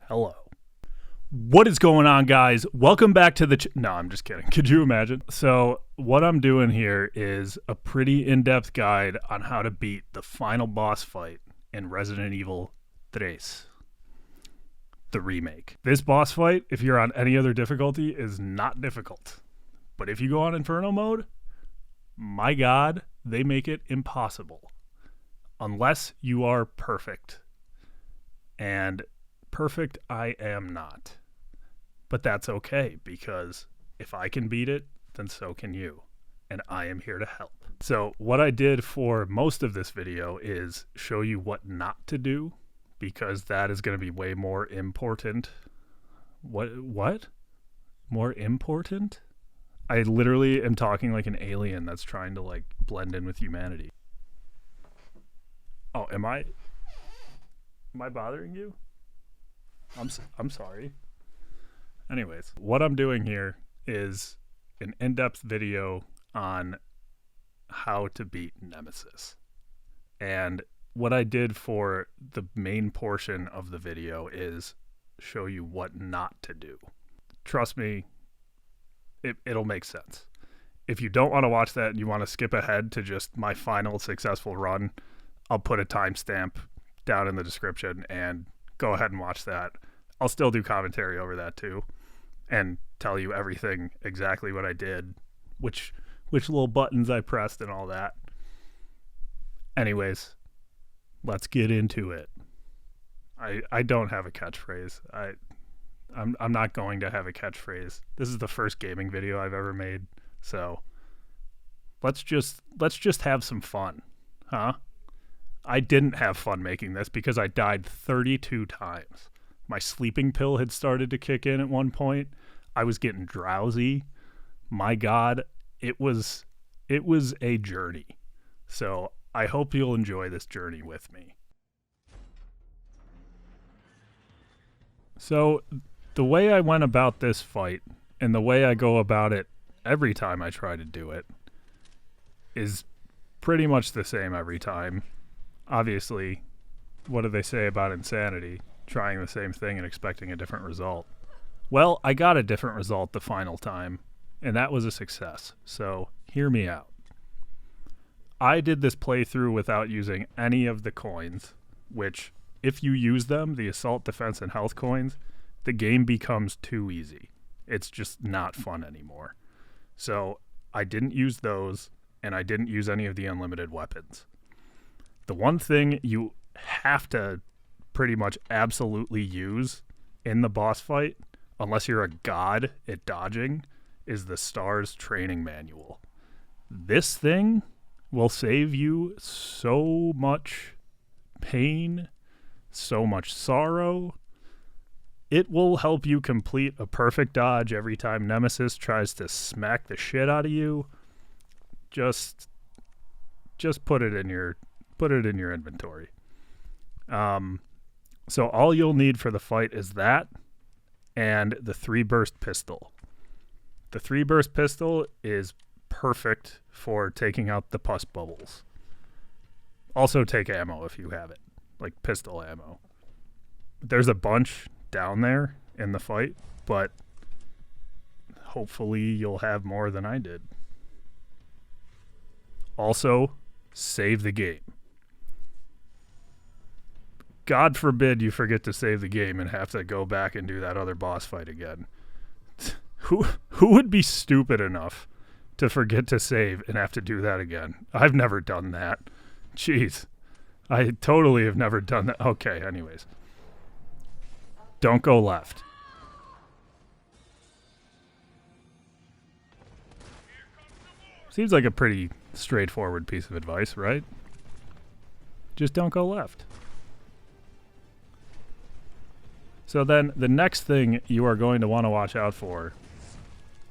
Hello. What is going on, guys? Welcome back to the no, I'm just kidding. Could you imagine? So what I'm doing here is a pretty in-depth guide on how to beat the final boss fight in Resident Evil 3, the remake. This boss fight, if you're on any other difficulty, is not difficult. But if you go on Inferno mode, my God, they make it impossible. Unless you are perfect. And perfect I am not. But that's okay, because if I can beat it, then so can you. And I am here to help. So what I did for most of this video is show you what not to do, because that is going to be way more important. What? More important? I literally am talking like an alien that's trying to like blend in with humanity. Oh, am I bothering you? I'm sorry. Anyways, what I'm doing here is an in-depth video on how to beat Nemesis. And what I did for the main portion of the video is show you what not to do. Trust me, it'll make sense. If you don't want to watch that and you want to skip ahead to just my final successful run, I'll put a timestamp down in the description and go ahead and watch that. I'll still do commentary over that too and tell you everything, exactly what I did, which little buttons I pressed and all that. Anyways, let's get into it. I don't have a catchphrase. I'm not going to have a catchphrase. This is the first gaming video I've ever made, so let's just have some fun, huh? I didn't have fun making this because I died 32 times. My sleeping pill had started to kick in at one point. I was getting drowsy. My God, it was a journey. So I hope you'll enjoy this journey with me. So the way I went about this fight and the way I go about it every time I try to do it is pretty much the same every time. Obviously, what do they say about insanity? Trying the same thing and expecting a different result. Well, I got a different result the final time, and that was a success. So hear me out. I did this playthrough without using any of the coins, which if you use them, the assault, defense, and health coins, the game becomes too easy. It's just not fun anymore. So I didn't use those, and I didn't use any of the unlimited weapons. The one thing you have to pretty much absolutely use in the boss fight, unless you're a god at dodging, is the STARS training manual. This thing will save you so much pain, so much sorrow. It will help you complete a perfect dodge every time Nemesis tries to smack the shit out of you. Just put it in your inventory. So all you'll need for the fight is that and the 3-burst pistol. The 3-burst pistol is perfect for taking out the pus bubbles. Also take ammo if you have it, like pistol ammo. There's a bunch down there in the fight, but hopefully you'll have more than I did. Also, save the game. God forbid you forget to save the game and have to go back and do that other boss fight again. Who would be stupid enough to forget to save and have to do that again? I've never done that. Jeez. I totally have never done that. Okay, anyways. Don't go left. Seems like a pretty straightforward piece of advice, right? Just don't go left. So then the next thing you are going to want to watch out for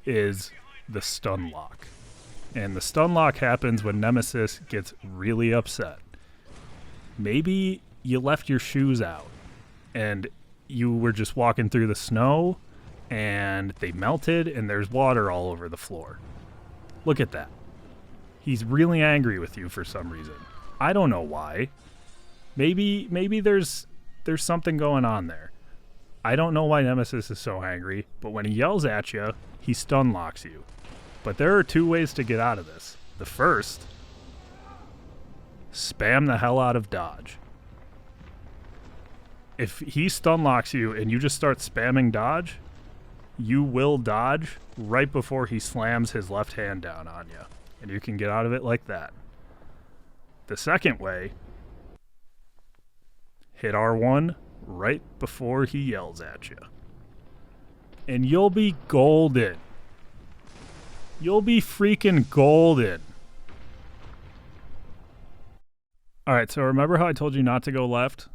is the stun lock. And the stun lock happens when Nemesis gets really upset. Maybe you left your shoes out and you were just walking through the snow and they melted and there's water all over the floor. Look at that. He's really angry with you for some reason. I don't know why. Maybe there's something going on there. I don't know why Nemesis is so angry, but when he yells at you, he stun locks you. But there are two ways to get out of this. The first, spam the hell out of dodge. If he stun locks you and you just start spamming dodge, you will dodge right before he slams his left hand down on you. And you can get out of it like that. The second way, hit R1 right before he yells at you. And you'll be golden. You'll be freaking golden. Alright, so remember how I told you not to go left?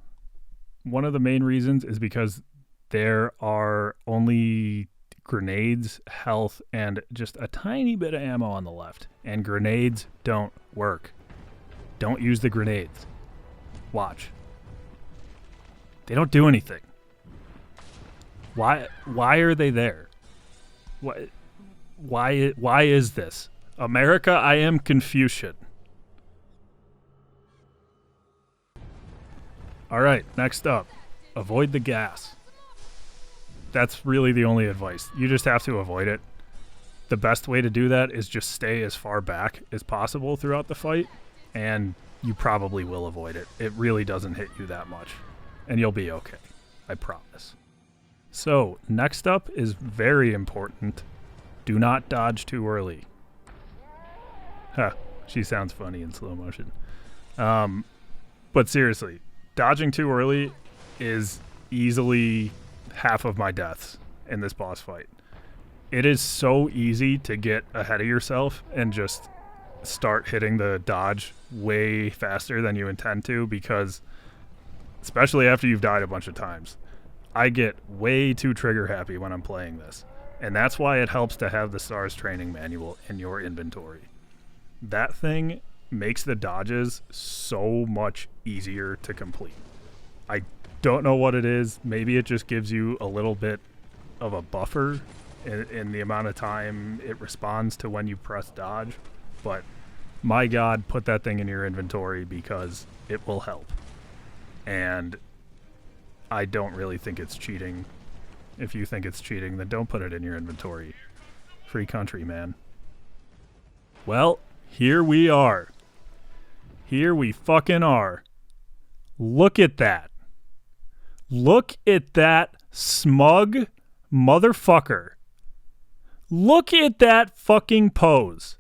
One of the main reasons is because there are only grenades, health, and just a tiny bit of ammo on the left. And grenades don't work. Don't use the grenades. Watch. They don't do anything. Why are they there? Why is this? America, I am Confucian. Alright, next up. Avoid the gas. That's really the only advice. You just have to avoid it. The best way to do that is just stay as far back as possible throughout the fight, and you probably will avoid it. It really doesn't hit you that much, and you'll be okay. I promise. So, next up is very important. Do not dodge too early. Huh, she sounds funny in slow motion. But seriously, dodging too early is easily half of my deaths in this boss fight. It is so easy to get ahead of yourself and just start hitting the dodge way faster than you intend to, because especially after you've died a bunch of times, I get way too trigger happy when I'm playing this. And that's why it helps to have the STARS training manual in your inventory. That thing makes the dodges so much easier to complete. I don't know what it is. Maybe it just gives you a little bit of a buffer in the amount of time it responds to when you press dodge. But my God, put that thing in your inventory because it will help. And I don't really think it's cheating. If you think it's cheating, then don't put it in your inventory. Free country, man. Well, here we are. Here we fucking are. Look at that. Look at that smug motherfucker. Look at that fucking pose.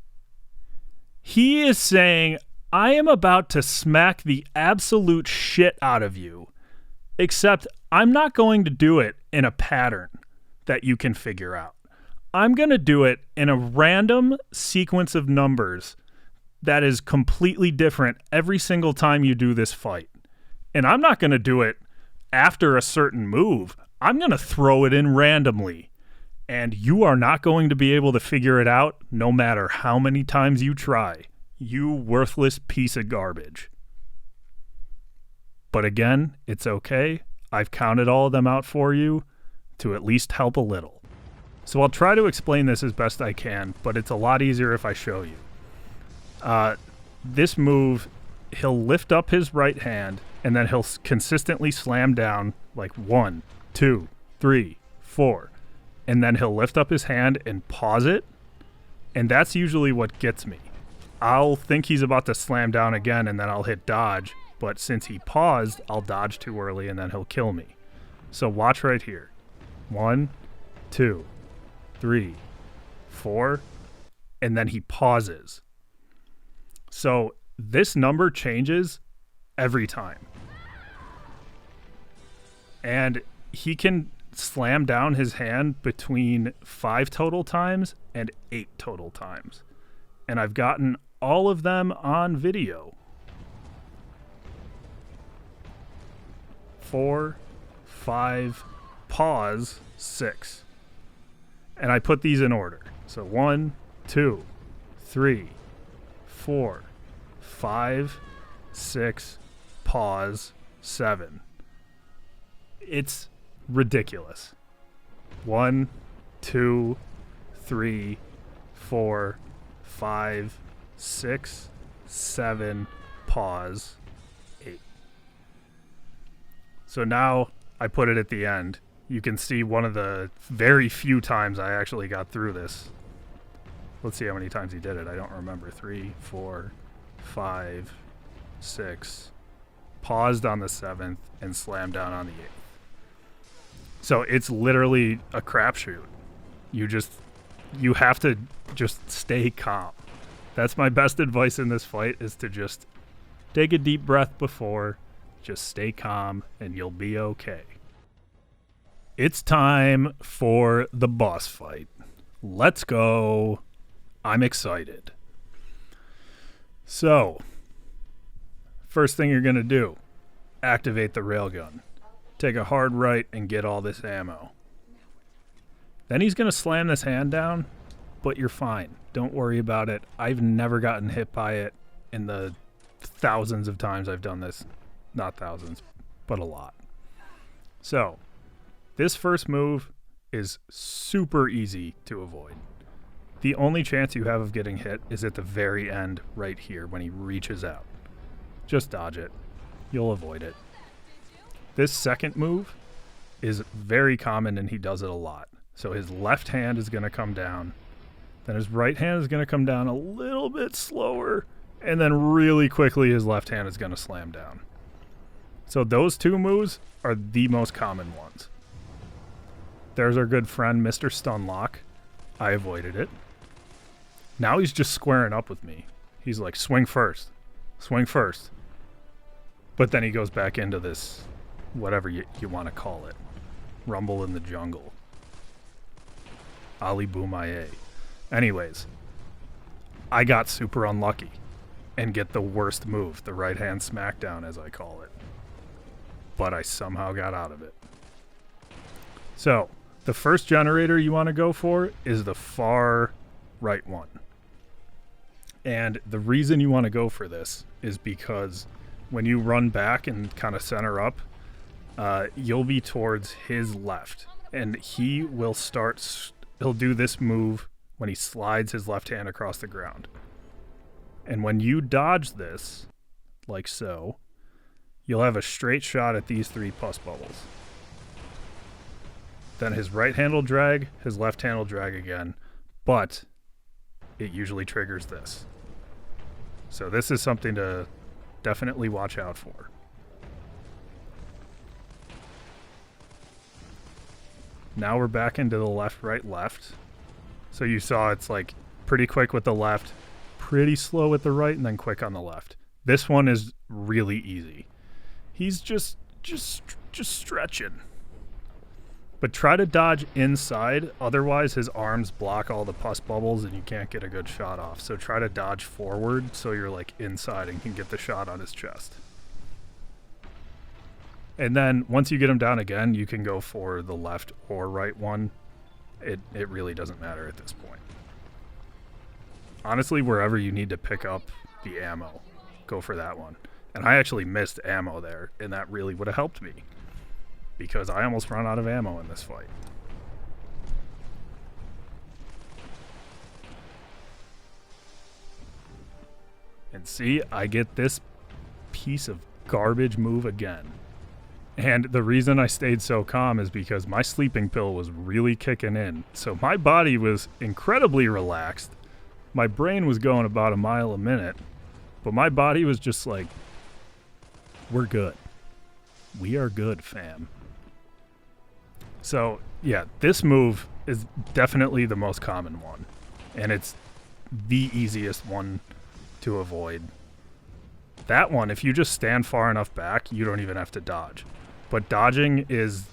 He is saying, I am about to smack the absolute shit out of you. Except I'm not going to do it in a pattern that you can figure out. I'm going to do it in a random sequence of numbers that is completely different every single time you do this fight. And I'm not going to do it after a certain move. I'm going to throw it in randomly. And you are not going to be able to figure it out no matter how many times you try. You worthless piece of garbage. But again, it's okay. I've counted all of them out for you to at least help a little. So I'll try to explain this as best I can, but it's a lot easier if I show you. This move, he'll lift up his right hand, and then he'll consistently slam down like 1, 2, 3, 4. And then he'll lift up his hand and pause it, and that's usually what gets me. I'll think he's about to slam down again, and then I'll hit dodge, but since he paused, I'll dodge too early, and then he'll kill me. So watch right here. 1, 2, 3, 4, and then he pauses. So this number changes every time. And he can slam down his hand between 5 total times and 8 total times. And I've gotten all of them on video. 4, 5, pause, 6. And I put these in order. So 1, 2, 3, 4, 5, 6, pause, 7. It's ridiculous. 1, 2, 3, 4, 5, 6, 7, pause, 8. So now I put it at the end you can see one of the very few times I actually got through this. Let's see how many times he did it. I don't remember. 3, 4, 5, 6. Paused on the 7th and slammed down on the 8th. So it's literally a crapshoot. You have to just stay calm. That's my best advice in this fight, is to just take a deep breath before, just stay calm, and you'll be okay. It's time for the boss fight. Let's go. I'm excited. So, first thing you're going to do, activate the railgun. Take a hard right and get all this ammo. Then he's going to slam this hand down, but you're fine. Don't worry about it. I've never gotten hit by it in the thousands of times I've done this. Not thousands, but a lot. So, this first move is super easy to avoid. The only chance you have of getting hit is at the very end right here when he reaches out. Just dodge it. You'll avoid it. This second move is very common and he does it a lot. So his left hand is going to come down. Then his right hand is going to come down a little bit slower. And then really quickly his left hand is going to slam down. So those two moves are the most common ones. There's our good friend Mr. Stunlock. I avoided it. Now he's just squaring up with me. He's like, swing first. Swing first. But then he goes back into this, whatever you want to call it. Rumble in the jungle. Ali Boomaye. Anyways, I got super unlucky and get the worst move, the right hand smackdown as I call it. But I somehow got out of it. So, the first generator you want to go for is the far right one. And the reason you want to go for this is because when you run back and kind of center up, you'll be towards his left. And he will he'll do this move when he slides his left hand across the ground. And when you dodge this, like so, you'll have a straight shot at these 3 pus bubbles. Then his right hand will drag, his left hand will drag again, but it usually triggers this. So this is something to definitely watch out for. Now we're back into the left, right, left. So you saw it's like pretty quick with the left, pretty slow with the right, and then quick on the left. This one is really easy. He's just stretching. But try to dodge inside, otherwise his arms block all the pus bubbles and you can't get a good shot off. So try to dodge forward so you're like inside and can get the shot on his chest. And then once you get him down again, you can go for the left or right one. It really doesn't matter at this point. Honestly, wherever you need to pick up the ammo, go for that one. And I actually missed ammo there, and that really would have helped me, because I almost ran out of ammo in this fight. And see, I get this piece of garbage move again. And the reason I stayed so calm is because my sleeping pill was really kicking in. So my body was incredibly relaxed. My brain was going about a mile a minute. But my body was just like, we're good. We are good, fam. So, yeah, this move is definitely the most common one. And it's the easiest one to avoid. That one, if you just stand far enough back, you don't even have to dodge. But dodging is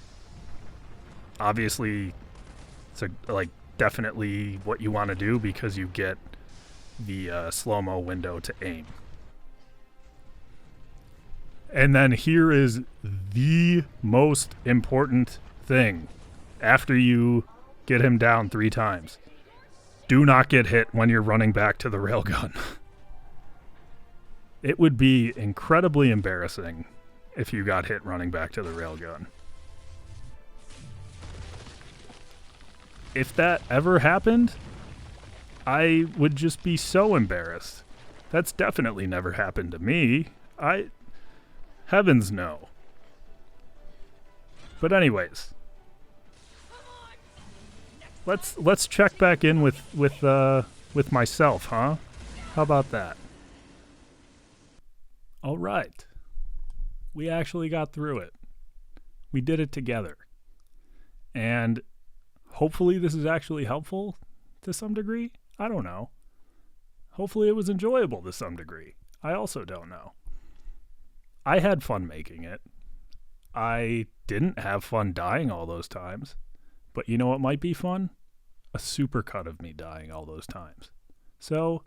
obviously definitely what you want to do, because you get the slow-mo window to aim. And then here is the most important thing. After you get him down 3 times, do not get hit when you're running back to the railgun. It would be incredibly embarrassing if you got hit running back to the railgun. If that ever happened, I would just be so embarrassed. That's definitely never happened to me. Heavens no. But anyways, let's check back in with myself, huh? How about that? All right. We actually got through it. We did it together. And hopefully this is actually helpful to some degree. I don't know. Hopefully it was enjoyable to some degree. I also don't know. I had fun making it. I didn't have fun dying all those times. But you know what might be fun? A supercut of me dying all those times. So,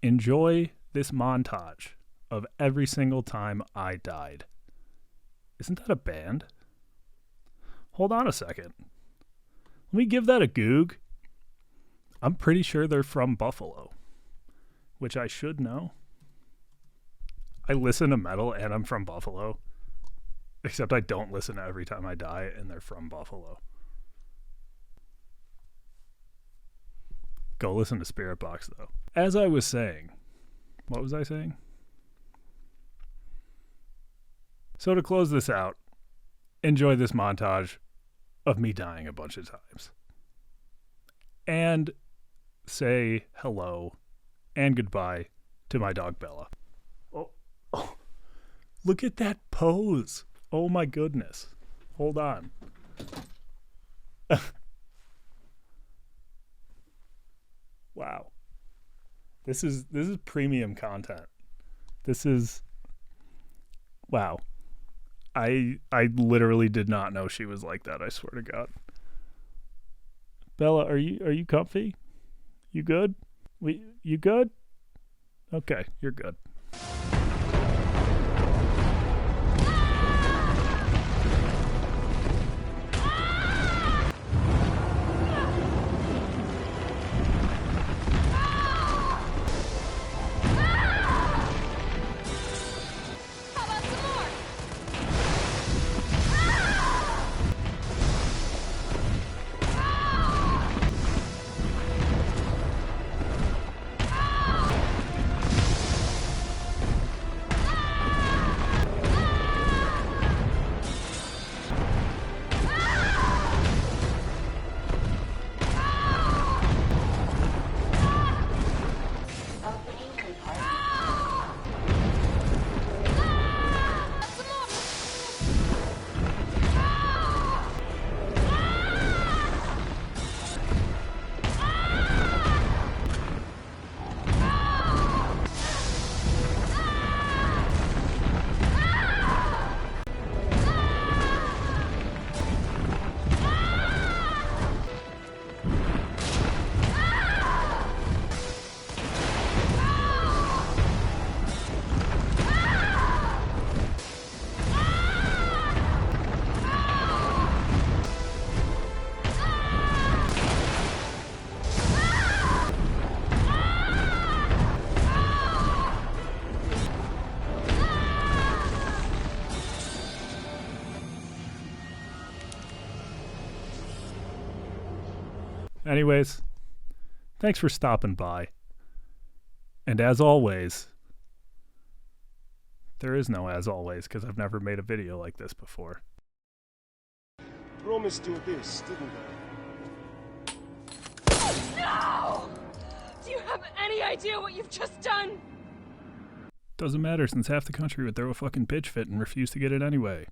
enjoy this montage of every single time I died. Isn't that a band? Hold on a second. Let me give that a goog. I'm pretty sure they're from Buffalo, which I should know. I listen to metal and I'm from Buffalo, except I don't listen to Every Time I Die and they're from Buffalo. Go listen to Spirit Box though. As I was saying, what was I saying? So to close this out, enjoy this montage of me dying a bunch of times. And say hello and goodbye to my dog Bella. Oh, look at that pose. Oh my goodness. Hold on. Wow. This is premium content. This is wow. I literally did not know she was like that, I swear to God. Bella, are you comfy? You good? You good? Okay, you're good. Anyways, thanks for stopping by. And as always, there is no as always because I've never made a video like this before. Promised you this, didn't I? No! Do you have any idea what you've just done? Doesn't matter since half the country would throw a fucking pitch fit and refuse to get it anyway.